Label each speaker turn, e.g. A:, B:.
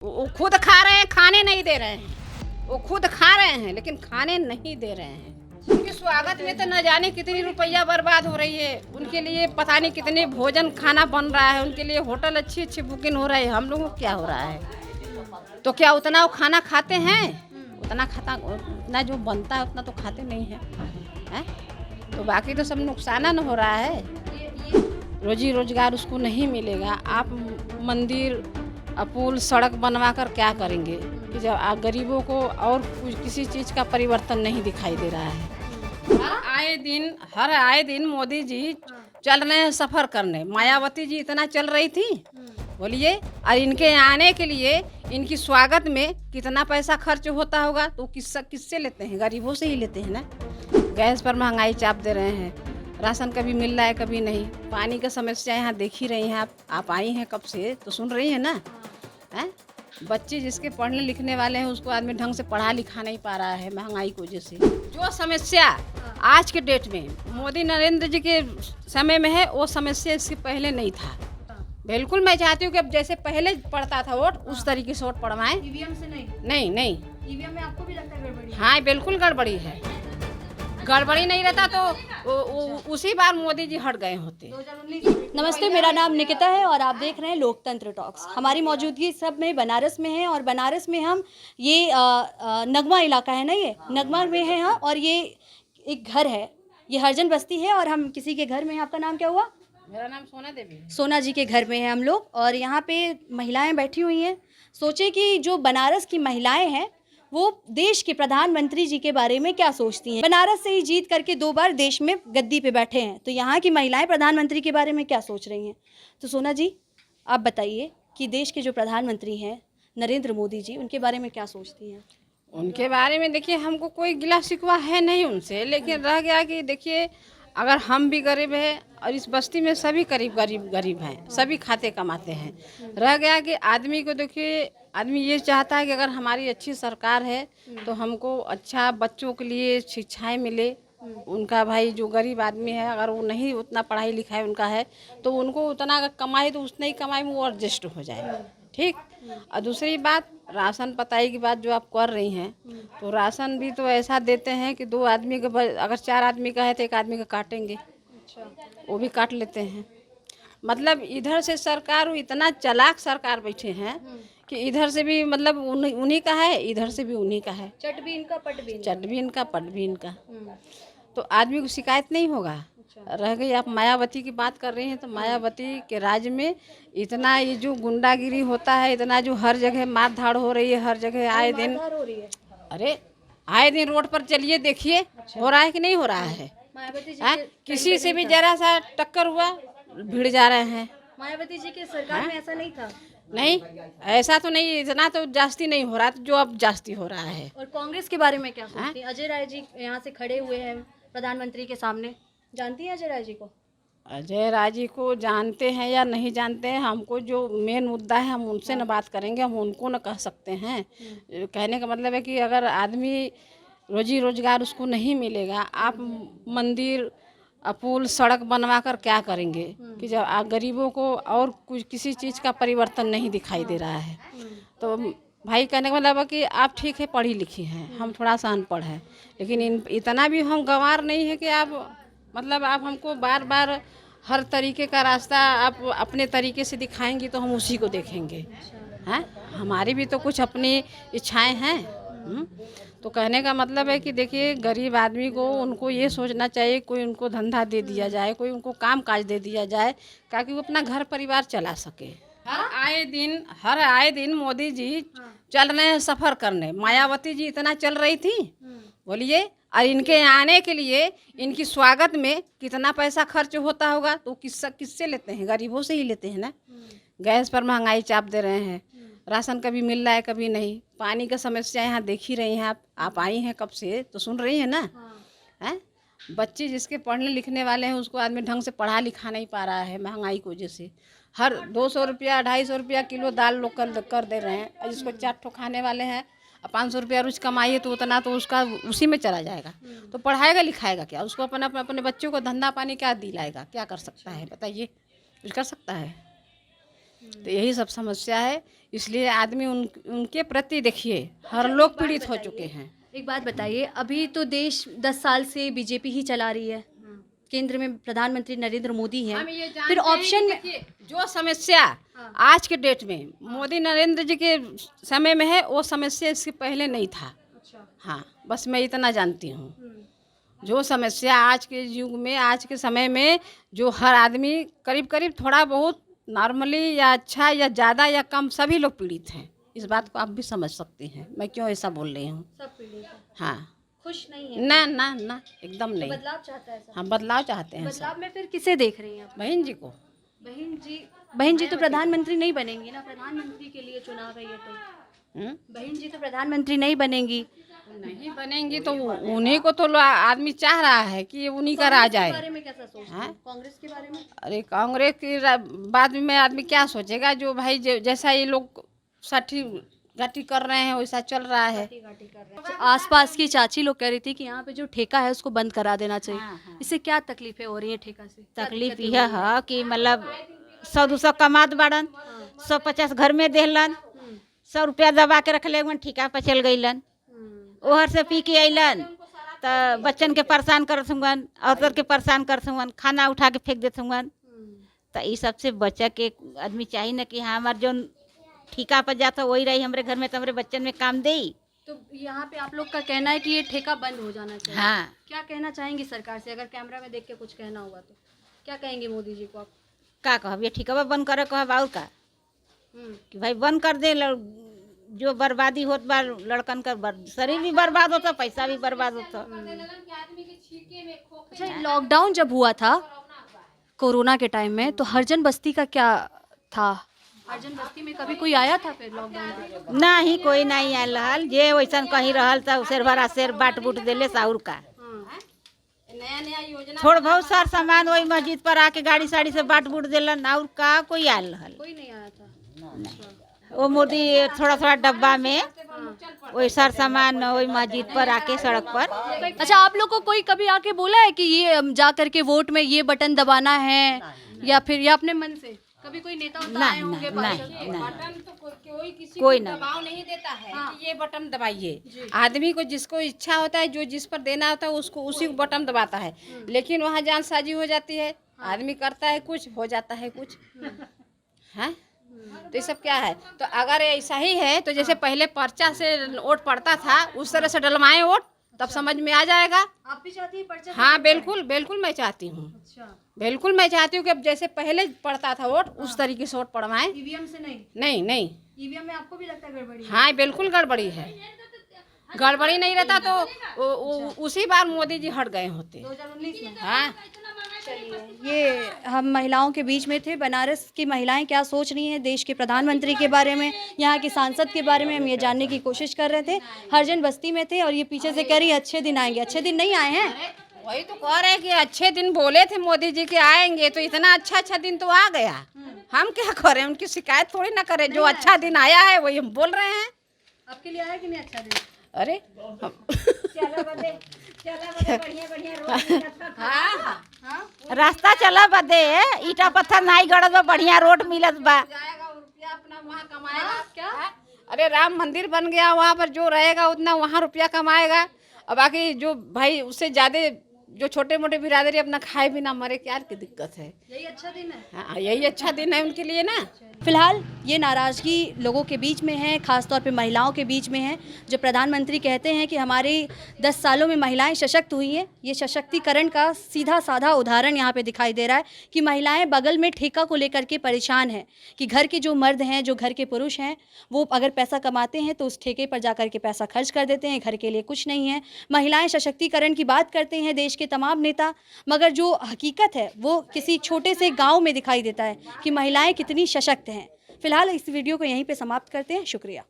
A: वो खुद खा रहे हैं, खाने नहीं दे रहे हैं। वो खुद खा रहे हैं लेकिन खाने नहीं दे रहे हैं। उनके स्वागत में तो न जाने कितनी रुपया बर्बाद हो रही है। उनके लिए पता नहीं कितने भोजन खाना बन रहा है। उनके लिए होटल अच्छी अच्छी बुकिंग हो रही है। हम लोगों को क्या हो रहा है? तो क्या उतना वो खाना खाते हैं? उतना जो बनता है उतना तो खाते नहीं हैं। तो बाकी तो सब नुकसान न हो रहा है। रोजी रोजगार उसको नहीं मिलेगा। आप मंदिर पुल सड़क बनवा कर क्या करेंगे कि जब आप गरीबों को और किसी चीज़ का परिवर्तन नहीं दिखाई दे रहा है। हर आए दिन मोदी जी चल रहे हैं सफ़र करने। मायावती जी इतना चल रही थी, बोलिए। और इनके आने के लिए इनकी स्वागत में कितना पैसा खर्च होता होगा? तो किससे लेते हैं? गरीबों से ही लेते हैं ना। गैस पर महंगाई चाप दे रहे हैं। राशन कभी मिल रहा है कभी नहीं। पानी का समस्या यहाँ देख ही रही हैं आप आई हैं कब से तो सुन रही हैं ना। हैं बच्चे जिसके पढ़ने लिखने वाले हैं उसको आदमी ढंग से पढ़ा लिखा नहीं पा रहा है महंगाई की वजह से। जो समस्या आज के डेट में मोदी नरेंद्र जी के समय में है वो समस्या इसके पहले नहीं था। बिल्कुल मैं चाहती हूँ कि अब जैसे पहले पड़ता था वोट उस तरीके से वोट पड़वाएं।
B: ईवीएम से
A: नहीं
B: ईवीएम में आपको भी लगता है गड़बड़ी?
A: हाँ बिल्कुल गड़बड़ी है। गड़बड़ी नहीं रहता तो उसी बार मोदी जी हट गए होते।
B: 2019। नमस्ते, मेरा नाम निकिता है और आप देख रहे हैं लोकतंत्र टॉक्स। हमारी मौजूदगी सब में बनारस में है और बनारस में हम ये नगमा इलाका है ना, ये नगमा में है हम। और ये एक घर है, ये हरजन बस्ती है और हम किसी के घर में हैं। आपका नाम क्या हुआ?
A: मेरा नाम सोना देवी है।
B: सोना जी के घर में हैं हम लोग और यहाँ पे महिलाएं बैठी हुई हैं। सोचे कि जो बनारस की महिलाएं हैं वो देश के प्रधानमंत्री जी के बारे में क्या सोचती हैं। बनारस से ही जीत करके 2 बार देश में गद्दी पे बैठे हैं, तो यहाँ की महिलाएं प्रधानमंत्री के बारे में क्या सोच रही हैं। तो सोना जी आप बताइए कि देश के जो प्रधानमंत्री हैं नरेंद्र मोदी जी, उनके बारे में क्या सोचती हैं?
A: उनके बारे में देखिए हमको कोई गिला शिकवा है नहीं उनसे, लेकिन रह गया कि देखिए अगर हम भी गरीब हैं और इस बस्ती में सभी गरीब हैं, सभी खाते कमाते हैं। रह गया कि आदमी को देखिए आदमी ये चाहता है कि अगर हमारी अच्छी सरकार है तो हमको अच्छा बच्चों के लिए शिक्षाएं मिले। उनका भाई जो गरीब आदमी है अगर वो नहीं उतना पढ़ाई लिखाई उनका है तो उनको उतना अगर कमाए तो उतने ही कमाई में वो एडजस्ट हो जाए। ठीक। और दूसरी बात राशन पताई की बात जो आप कर रही हैं, तो राशन भी तो ऐसा देते हैं कि 2 आदमी का अगर 4 आदमी का है तो 1 आदमी का काटेंगे। अच्छा। वो भी काट लेते हैं। मतलब इधर से सरकार इतना चालाक सरकार बैठे हैं कि इधर से भी मतलब उन्हीं का है, इधर से भी उन्हीं का है।
B: चट भी इनका पट भी इनका।
A: तो आदमी को शिकायत नहीं होगा। रह गई आप मायावती की बात कर रही हैं, तो मायावती के राज्य में इतना ये जो गुंडागिरी होता है, इतना जो हर जगह मार धाड़ हो रही है, हर जगह आए दिन अरे आए दिन रोड पर चलिए देखिए। अच्छा। हो रहा है कि नहीं हो रहा है?
B: मायावती जी
A: किसी से भी जरा सा टक्कर हुआ भिड़ जा रहे हैं।
B: मायावती जी के सरकार में ऐसा नहीं था।
A: नहीं ऐसा तो नहीं, इतना तो जास्ती नहीं हो रहा, तो जो अब जास्ती हो रहा है।
B: और कांग्रेस के बारे में क्या सोचती हैं? अजय राय जी यहाँ से खड़े हुए हैं प्रधानमंत्री के सामने, जानती हैं अजय राय जी को?
A: अजय राय जी को जानते हैं या नहीं जानते हैं, हमको जो मेन मुद्दा है हम उनसे न बात करेंगे, हम उनको न कह सकते हैं। कहने का मतलब है कि अगर आदमी रोजी रोजगार उसको नहीं मिलेगा, आप मंदिर पुल सड़क बनवा कर क्या करेंगे कि जब आप गरीबों को और कुछ किसी चीज़ का परिवर्तन नहीं दिखाई दे रहा है। तो भाई कहने का मतलब है कि आप ठीक है पढ़ी लिखी हैं, हम थोड़ा सा अनपढ़ हैं, लेकिन इतना भी हम गंवार नहीं है कि आप मतलब आप हमको बार बार हर तरीके का रास्ता आप अपने तरीके से दिखाएंगी तो हम उसी को देखेंगे। हैं हमारी भी तो कुछ अपनी इच्छाएं हैं। तो कहने का मतलब है कि देखिए गरीब आदमी को उनको ये सोचना चाहिए कोई उनको धंधा दे दिया जाए, कोई उनको काम काज दे दिया जाए ताकि वो अपना घर परिवार चला सके। हर आए दिन मोदी जी चल रहे हैं सफ़र करने। मायावती जी इतना चल रही थी, बोलिए। और इनके आने के लिए इनकी स्वागत में कितना पैसा खर्च होता होगा? तो किससे लेते हैं? गरीबों से ही लेते हैं ना। गैस पर महंगाई चाप दे रहे हैं। राशन कभी मिल रहा है कभी नहीं। पानी का समस्या यहाँ देख ही रही हैं आप आई हैं कब से तो सुन रही हैं ना। हैं बच्चे जिसके पढ़ने लिखने वाले हैं उसको आदमी ढंग से पढ़ा लिखा नहीं पा रहा है महंगाई की वजह से। हर 200 रुपया 250 रुपया किलो दाल लोग कर दे रहे हैं और जिसको 4 ठो खाने वाले हैं 500 रुपया रोज कमाइए तो उतना तो उसका उसी में चला जाएगा। तो पढ़ाएगा लिखाएगा क्या? उसको अपने बच्चों को धंधा पानी क्या दिलाएगा? क्या कर सकता है बताइए? कुछ कर सकता है? तो यही सब समस्या है, इसलिए आदमी उनके प्रति देखिए हर लोग पीड़ित हो चुके हैं।
B: एक बात बताइए, अभी तो देश 10 साल से बीजेपी ही चला रही है, केंद्र में प्रधानमंत्री नरेंद्र मोदी हैं, फिर ऑप्शन में
A: जो समस्या आज के डेट में मोदी नरेंद्र जी के समय में है, वो समस्या इसके पहले नहीं था। हाँ, बस मैं इतना जानती हूँ। जो समस्या आज के युग में, आज के समय में, जो हर आदमी करीब करीब थोड़ा बहुत नॉर्मली या अच्छा या ज़्यादा या कम सभी लोग पीड़ित हैं। इस बात को आप भी समझ सकती हैं मैं क्यों ऐसा बोल रही हूँ।
B: सब पीड़ित हैं।
A: हाँ,
B: खुश नहीं है?
A: ना ना ना, एकदम नहीं।
B: बदलाव चाहता है?
A: हम बदलाव चाहते हैं।
B: बदलाव में फिर किसे देख रही हैं आप?
A: बहन जी को।
B: बहन जी तो प्रधानमंत्री नहीं बनेंगी ना, प्रधानमंत्री के लिए चुनाव है ये तो। बहन जी तो प्रधानमंत्री नहीं बनेंगी।
A: नहीं बनेंगी तो उन्हीं को तो आदमी चाह रहा है कि उन्हीं का राज आए।
B: बारे में कैसा सोचते हैं? कांग्रेस के बारे में?
A: अरे कांग्रेस की बाद में आदमी क्या सोचेगा, जो भाई जैसा ये लोग साठी घाटी कर रहे हैं वैसा चल रहा है।
B: आसपास की चाची लोग कह रही थी कि यहाँ पे जो ठेका है उसको बंद करा देना चाहिए। इससे क्या तकलीफें हो रही है ठेका से?
C: तकलीफ यह है कि मतलब 100-200 कमात बाड़न, 150 घर में देलन, 100 रुपया दबा के रख ले ठिका पर चल गईलन, ओहर से पी के अलन तो बच्चन के परेशान करत हुन, औरत के परेशान करत हुन, खाना उठा के फेंक देते हुन। तो ये सबसे बचा के आदमी चाहिए ना कि हाँ हमारे जो ठिका पर जाता वही रही हमरे घर में, तो हमारे बच्चन में काम दे।
B: तो यहाँ पे आप लोग का कहना है कि ये ठेका बंद हो जाना चाहिए।
C: हाँ,
B: क्या कहना चाहेंगी सरकार से? अगर कैमरा में देख के कुछ कहना होगा तो क्या कहेंगे मोदी जी को आप?
C: का कहब ये ठिका बंद करे कहब और का कि भाई बंद कर दे। जो बर्बादी होत बा लड़कन का शरीर भी बर्बाद होता, पैसा भी बर्बाद होता।
B: अच्छा, लॉकडाउन जब हुआ था कोरोना के टाइम में, तो हरजन बस्ती का क्या था? हरजन बस्ती में कभी कोई आया था फिर लॉकडाउन में?
C: ना ही कोई नहीं आयल रहल, जे वैसन कहीं रहल तो शेर भरा शेर बाट बूट देले साउर का।
A: नया योजना
C: थोड़ बहुत सार सामान वही मस्जिद पर आके गाड़ी साड़ी से बाट बूट देलन, और का कोई आयल रहल?
B: कोई नहीं आया था।
C: वो मोदी थोड़ा थोड़ा डब्बा में वही सार सामान वही मस्जिद पर आके सड़क पर।
B: अच्छा, आप लोग को कोई कभी आके बोला है कि ये जा करके वोट में ये बटन दबाना है, या फिर या अपने मन से कभी कोई नेता आए होंगे?
A: बटन तो कोई किसी
C: कोई
A: को
C: नहीं।
A: दबाव नहीं देता है कि ये बटन दबाइए। आदमी को जिसको इच्छा होता है, जो जिस पर देना होता है उसको उसी को बटन दबाता है। लेकिन वहाँ जानसाजी हो जाती है, आदमी करता है कुछ, हो जाता है कुछ। है तो ये सब क्या है? तो अगर ऐसा ही है तो जैसे पहले पर्चा से वोट पड़ता था उस तरह से डलवाएं वोट, तब समझ में आ जाएगा।
B: आप भी चाहती है पर्चा?
A: हाँ बिल्कुल बिल्कुल मैं चाहती हूँ।
B: अच्छा,
A: बिल्कुल मैं चाहती हूँ कि अब जैसे पहले पड़ता था वोट उस तरीके से वोट पड़वाएं।
B: ईवीएम से नहीं?
A: नहीं नहीं,
B: ईवीएम में आपको भी लगता है गड़बड़ी?
A: हाँ बिल्कुल गड़बड़ी है। गड़बड़ी नहीं रहता तो उसी बार मोदी जी हट गए होते।
B: 2019 में?
A: हाँ,
B: ये हम महिलाओं के बीच में थे। बनारस की महिलाएं क्या सोच रही हैं देश के प्रधानमंत्री के बारे में, यहाँ के सांसद के बारे में हम ये जानने की कोशिश कर रहे थे। हरजन बस्ती में थे और ये पीछे से कह रही है अच्छे दिन आएंगे। अच्छे दिन नहीं आए हैं।
A: वही तो कह रहे हैं कि अच्छे दिन बोले थे मोदी जी के आएंगे, तो इतना अच्छा दिन तो आ गया। हम क्या करें, उनकी शिकायत थोड़ी ना करें। जो अच्छा दिन आया है वही हम बोल रहे हैं।
B: आपके लिए आया कि नहीं अच्छा दिन?
A: अरे
C: रास्ता चला बदे ईटा पत्थर नहीं गड़त बा, बढ़िया रोड मिलत बा।
A: रुपया अपना वहाँ कमाएगा क्या? अरे राम मंदिर बन गया, वहाँ पर जो रहेगा उतना वहाँ रुपया कमाएगा। और बाकी जो भाई उससे ज्यादा जो छोटे मोटे बिरादरी अपना खाए भी ना मरे, क्या की दिक्कत है?
B: यही अच्छा दिन है।
A: हाँ, यही अच्छा दिन है उनके लिए ना।
B: फिलहाल ये नाराज़गी लोगों के बीच में है, खासतौर पे महिलाओं के बीच में है। जो प्रधानमंत्री कहते हैं कि हमारे 10 सालों में महिलाएं सशक्त हुई हैं, ये सशक्तिकरण का सीधा साधा उदाहरण यहाँ पे दिखाई दे रहा है कि महिलाएं बगल में ठेका को लेकर के परेशान हैं कि घर के जो मर्द हैं, जो घर के पुरुष हैं, वो अगर पैसा कमाते हैं तो उस ठेके पर जा कर के पैसा खर्च कर देते हैं, घर के लिए कुछ नहीं है। महिलाएं सशक्तिकरण की बात करते हैं देश के तमाम नेता, मगर जो हकीकत है वो किसी छोटे से गाँव में दिखाई देता है कि महिलाएं कितनी सशक्त हैं। फिलहाल इस वीडियो को यहीं पे समाप्त करते हैं। शुक्रिया।